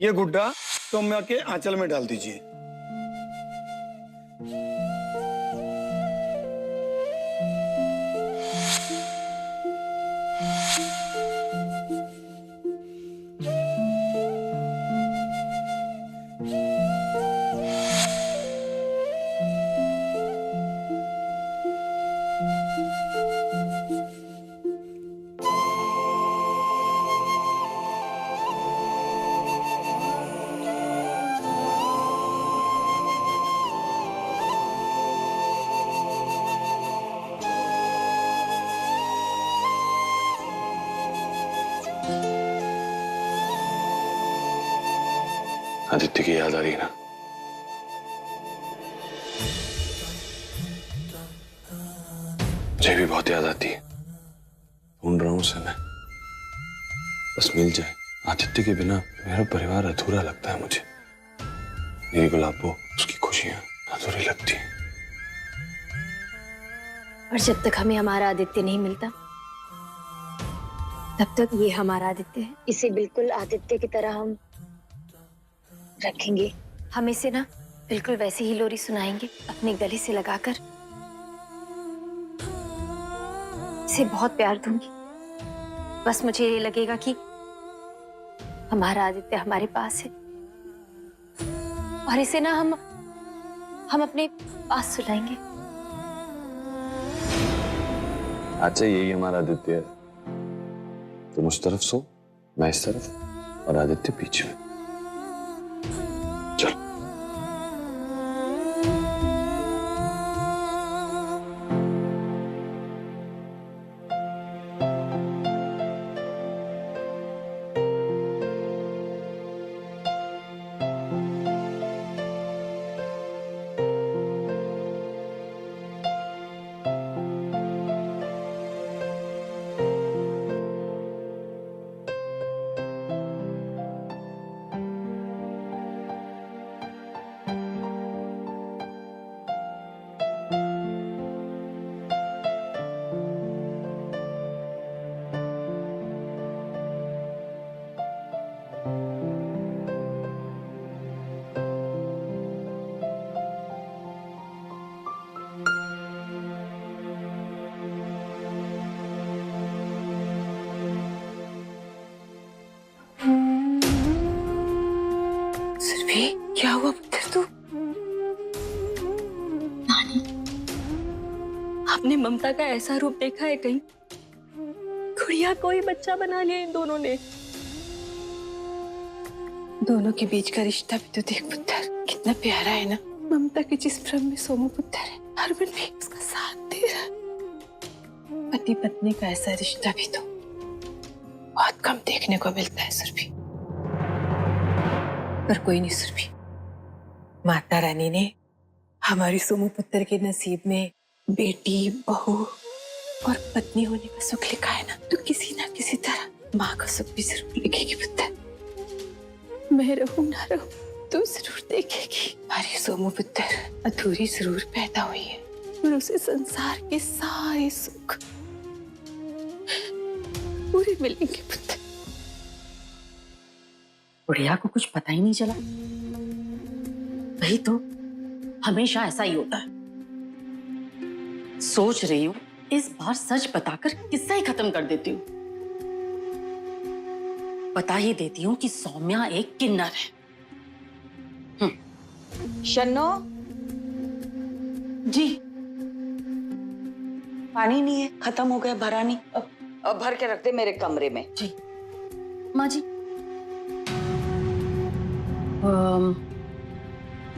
ये गुड्डा सौम्या के आंचल में डाल दीजिए। आदित्य की याद आ रही है ना? मुझे भी बहुत याद आती है। ढूंढ रहा हूं उसे मैं, बस मिल जाए। आदित्य के बिना मेरा परिवार अधूरा लगता है मुझे। मेरी गुलाबो, उसकी खुशियां अधूरी लगती हैं। और जब तक हमें हमारा आदित्य नहीं मिलता, तब तक ये हमारा आदित्य है। इसे बिल्कुल आदित्य की तरह हम रखेंगे। हम इसे ना बिल्कुल वैसे ही लोरी सुनाएंगे, अपने गले से लगाकर। इसे बहुत प्यार दूंगी। बस मुझे ये लगेगा कि हमारा आदित्य हमारे पास है, और इसे ना हम अपने पास सुलाएंगे। अच्छा, यही हमारा आदित्य है। तुम उस तरफ सो, मैं इस तरफ, और आदित्य बीच में। चलो। क्या हुआ पुत्र? तू नानी, आपने ममता का ऐसा रूप देखा है कहीं? गुड़िया को ही बच्चा बना लिया इन दोनों ने। दोनों के बीच का रिश्ता भी तो देख पुत्र, कितना प्यारा है ना। ममता के जिस भ्रम में सोमू पुत्र है, हरमन भी उसका साथ दे रहा है। पति पत्नी का ऐसा रिश्ता भी तो बहुत कम देखने को मिलता है सुरभि। पर कोई नहीं सुरभि, माता रानी ने हमारी सोमू पुत्र के नसीब में बेटी, बहू और पत्नी होने का सुख लिखा है ना, तो किसी ना किसी तरह माँ का सुख भी जरूर लिखेगी पुत्र। मैं रहूं ना रहूं, तू जरूर देखेगी। हमारी सोमू पुत्र अधूरी जरूर पैदा हुई है, और उसे संसार के सारे सुख पूरे मिलेंगे पुत्र। बुढ़िया को कुछ पता ही नहीं चला। वही तो, हमेशा ऐसा ही होता है। सोच रही हूँ इस बार सच बताकर किस्सा ही खत्म कर देती हूँ। बता ही देती हूँ कि सौम्या एक किन्नर है। शन्नो जी। पानी नहीं है, खत्म हो गया, भरा नहीं। अब भर के रख दे मेरे कमरे में। जी माँ जी।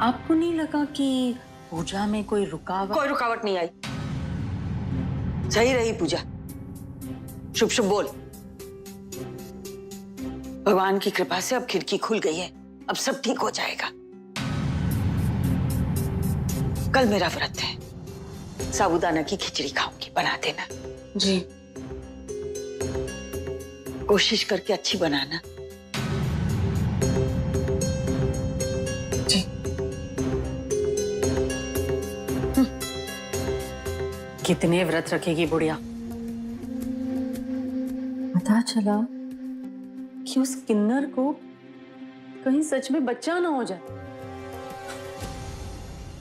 आपको नहीं लगा कि पूजा में कोई रुकावट? कोई रुकावट नहीं आई, सही रही पूजा। शुभ शुभ बोल। भगवान की कृपा से अब खिड़की खुल गई है, अब सब ठीक हो जाएगा। कल मेरा व्रत है, साबूदाना की खिचड़ी खाऊंगी, बना देना। जी। कोशिश करके अच्छी बनाना। जी। कितने व्रत रखेगी बुढ़िया? पता चला कि उस किन्नर को कहीं सच में बच्चा ना हो जाए।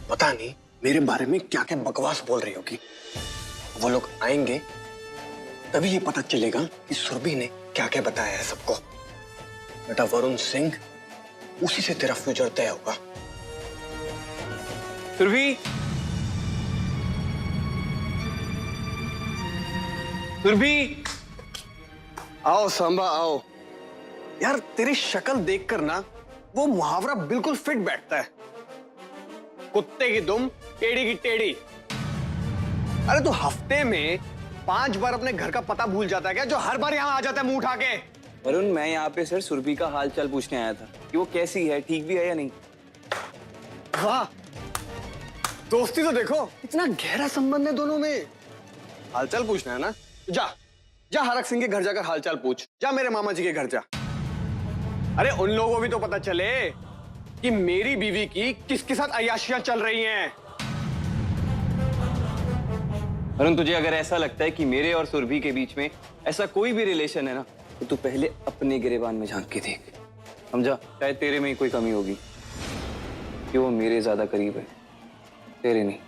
पता नहीं मेरे बारे में क्या क्या बकवास बोल रही होगी। वो लोग आएंगे तभी ये पता चलेगा कि सुरभि ने क्या क्या बताया है सबको। बेटा वरुण सिंह, उसी से तेरा फ्यूचर तय होगा। सुरभि, सुरभि, आओ सांबा आओ। यार तेरी शक्ल देखकर ना वो मुहावरा बिल्कुल फिट बैठता है, कुत्ते की दुम टेढ़ी की टेढ़ी। अरे तू हफ्ते में 5 बार अपने घर का पता भूल जाता है क्या, जो हर बार यहाँ आ जाता है मुंह उठा के? वरुण, मैं यहाँ पे सर सुरभि का हाल चाल पूछने आया था कि वो कैसी है, ठीक भी है या नहीं। वाह, दोस्ती तो देखो, इतना गहरा संबंध है दोनों में। हालचाल पूछना है ना, जा जा हरक सिंह के घर जाकर हालचाल पूछ। जा मेरे मामा जी के घर जा। अरे उन लोगों को भी तो पता चले कि मेरी बीवी की किसके साथ अय्याशियां चल रही हैं। वरुण, तुझे अगर ऐसा लगता है कि मेरे और सुरभि के बीच में ऐसा कोई भी रिलेशन है ना, तो तू पहले अपने गिरेबान में झांक के देख। समझा? शायद तेरे में ही कोई कमी होगी कि वो मेरे ज्यादा करीब है, तेरे नहीं।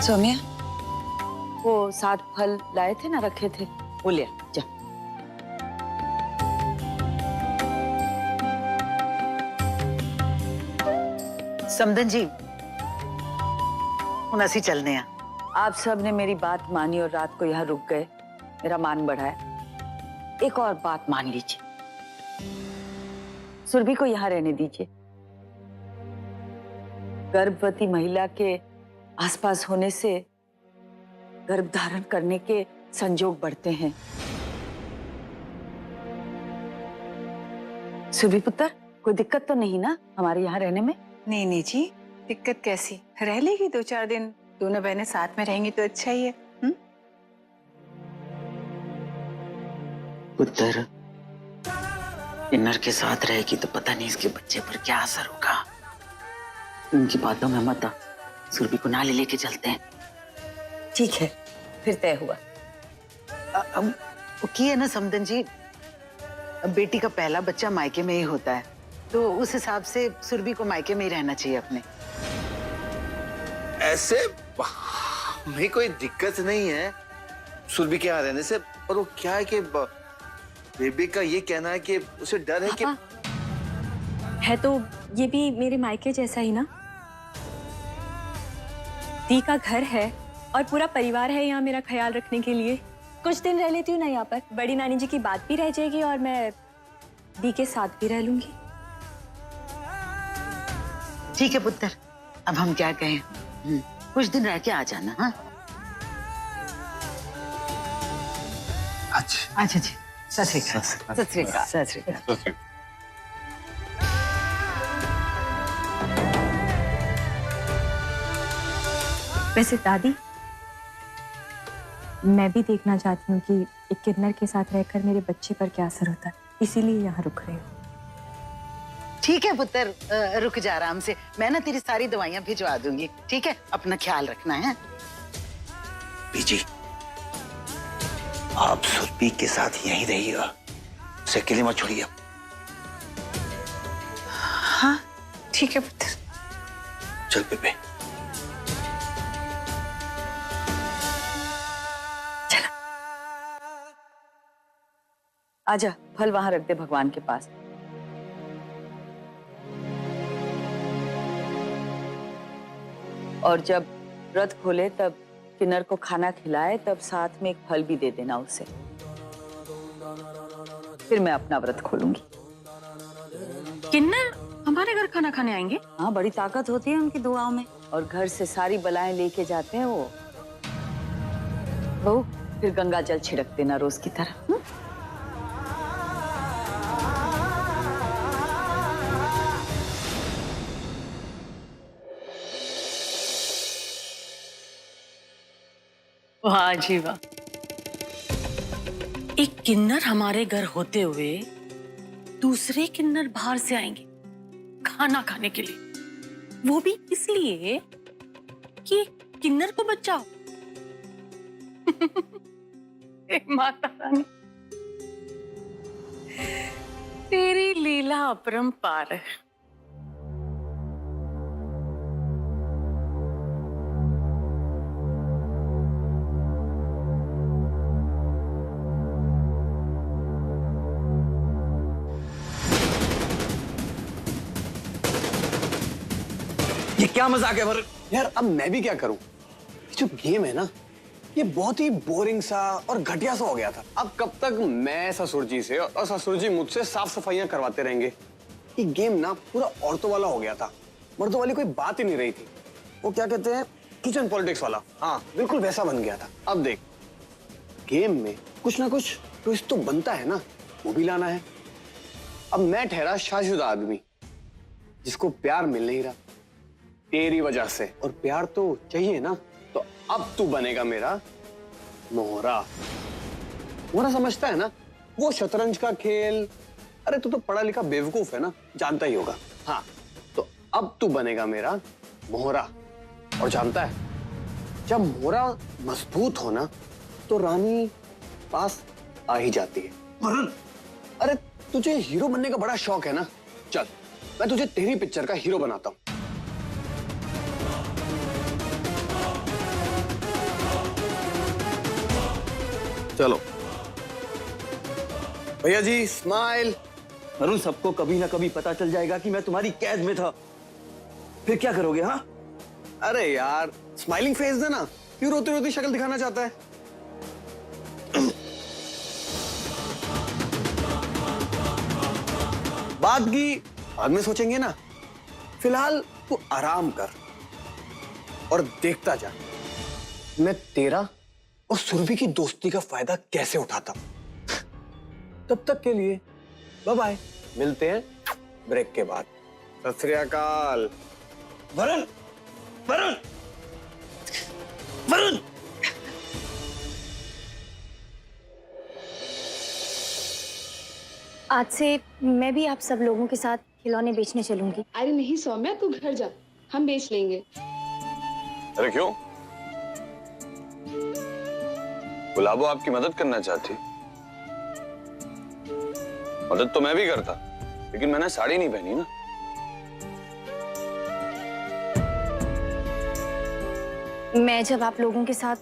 सौम्या, वो 7 फल लाए थे ना, रखे थे, वो ले आ, जा। समदन जी, ਹੁਣ ਅਸੀਂ चलने हैं। आप सब ने मेरी बात मानी और रात को यहाँ रुक गए, मेरा मान बढ़ाया। एक और बात मान लीजिए, सुरभि को यहाँ रहने दीजिए। गर्भवती महिला के आसपास होने से गर्भ धारण करने के संजोग बढ़ते हैं। सुरभि पुत्र, कोई दिक्कत तो नहीं ना हमारे यहाँ रहने में? नहीं नहीं जी, दिक्कत कैसी, रह लेगी 2-4 दिन, दोनों बहनें साथ में रहेंगी तो अच्छा ही है। पुत्र किन्नर के साथ रहेगी तो पता नहीं इसके बच्चे पर क्या असर होगा। उनकी बातों में मत आ, सुरभि को नाले लेके चलते हैं। ठीक है, फिर तय हुआ। अब वो की है ना समदन जी, अब बेटी का पहला बच्चा मायके में ही होता है, तो उस हिसाब से सुरभि को मायके में ही रहना चाहिए अपने। ऐसे हमें कोई दिक्कत नहीं है सुरभि के यहाँ रहने से, पर वो क्या है कि बेबी का ये कहना है कि उसे डर है कि है तो ये भी मेरे मायके जैसा ही ना। दी का घर है और पूरा परिवार है यहाँ मेरा ख्याल रखने के लिए। कुछ दिन रह लेती हूँ ना यहाँ पर, बड़ी नानी जी की बात भी रह जाएगी और मैं दी के साथ भी रह लूंगी। ठीक है पुत्र, अब हम क्या कहें, कुछ दिन रह के आ जाना। हाँ अच्छा अच्छा जी, सत श्री अकाल। सत श्री अकाल। सत श्री अकाल। वैसे दादी, मैं भी देखना चाहती हूँ कि एक किन्नर के साथ रहकर मेरे बच्चे पर क्या असर होता है, इसीलिए यहाँ रुक रही हूँ। ठीक है पुत्र, रुक जा आराम से, मैं ना तेरी सारी दवाइयां भिजवा दूंगी। ठीक है, अपना ख्याल रखना है। बीजी, आप सुरभि के साथ यहीं रहिएगा, उसे अकेले मत छोड़िए। हाँ ठीक है पुत्र। चल बेबे। आजा, फल वहां रख दे भगवान के पास। और जब व्रत खोले तब किन्नर को खाना खिलाए, तब साथ में एक फल भी दे देना उसे। फिर मैं अपना व्रत खोलूंगी। किन्नर हमारे घर खाना खाने आएंगे? हाँ, बड़ी ताकत होती है उनकी दुआओं में, और घर से सारी बलाएं लेके जाते हैं वो। बहू, फिर गंगा जल छिड़क देना रोज की तरह। वाह जी वाह, एक किन्नर हमारे घर होते हुए दूसरे किन्नर बाहर से आएंगे खाना खाने के लिए, वो भी इसलिए कि किन्नर को बचाओ। हे माता रानी, तेरी लीला अपरंपार है। ये क्या मजाक है वरुण? यार अब मैं भी क्या करूं? जो गेम है ना, ये बहुत ही बोरिंग सा और घटिया सा हो गया था। अब कब तक मैं ससुर जी से और ससुर जी मुझसे साफ सफाइयां करवाते रहेंगे? ये गेम ना पूरा औरतों वाला हो गया था, मर्दों वाली कोई बात ही नहीं रही थी। वो क्या कहते हैं, किचन पॉलिटिक्स वाला। हाँ, बिल्कुल वैसा बन गया था। अब देख, गेम में कुछ ना कुछ ट्विस्ट तो बनता है ना, वो भी लाना है। अब मैं ठहरा शादीशुदा आदमी जिसको प्यार मिल नहीं रहा तेरी वजह से, और प्यार तो चाहिए ना, तो अब तू बनेगा मेरा मोहरा। मोहरा समझता है ना, वो शतरंज का खेल। अरे तू तो पढ़ा लिखा बेवकूफ है ना, जानता ही होगा। हाँ, तो अब तू बनेगा मेरा मोहरा। और जानता है, जब मोहरा मजबूत हो ना, तो रानी पास आ ही जाती है। वरुण, अरे तुझे हीरो बनने का बड़ा शौक है ना, चल मैं तुझे तेरी पिक्चर का हीरो बनाता हूं। चलो भैया जी, स्माइल। वरुण, सबको कभी ना कभी पता चल जाएगा कि मैं तुम्हारी कैद में था, फिर क्या करोगे? हाँ, अरे यार, स्माइलिंग फेस देना, क्यों रोती रोती शक्ल दिखाना चाहता है? बात की बाद में सोचेंगे ना, फिलहाल तू आराम कर और देखता जा मैं तेरा और सुरभि की दोस्ती का फायदा कैसे उठाता हूं। तब तक के लिए बाय बाय, मिलते हैं ब्रेक के बाद। सत श्री अकाल। वरुण, वरुण, वरुण, आज से मैं भी आप सब लोगों के साथ खिलौने बेचने चलूंगी। अरे नहीं सौम्या, तू घर जा, हम बेच लेंगे। अरे क्यों? गुलाबो आपकी मदद करना चाहती। मदद तो मैं भी करता, लेकिन मैंने साड़ी नहीं पहनी ना। मैं जब आप लोगों के साथ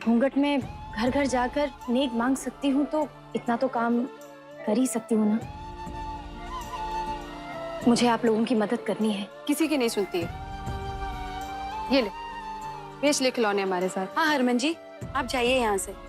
घूंघट में घर घर जाकर नेक मांग सकती हूँ, तो इतना तो काम कर ही सकती हूँ ना। मुझे आप लोगों की मदद करनी है। किसी की नहीं सुनती है। ये ले, बेच ले खिलौने हमारे साथ। हाँ हरमन जी, आप जाइए यहाँ से।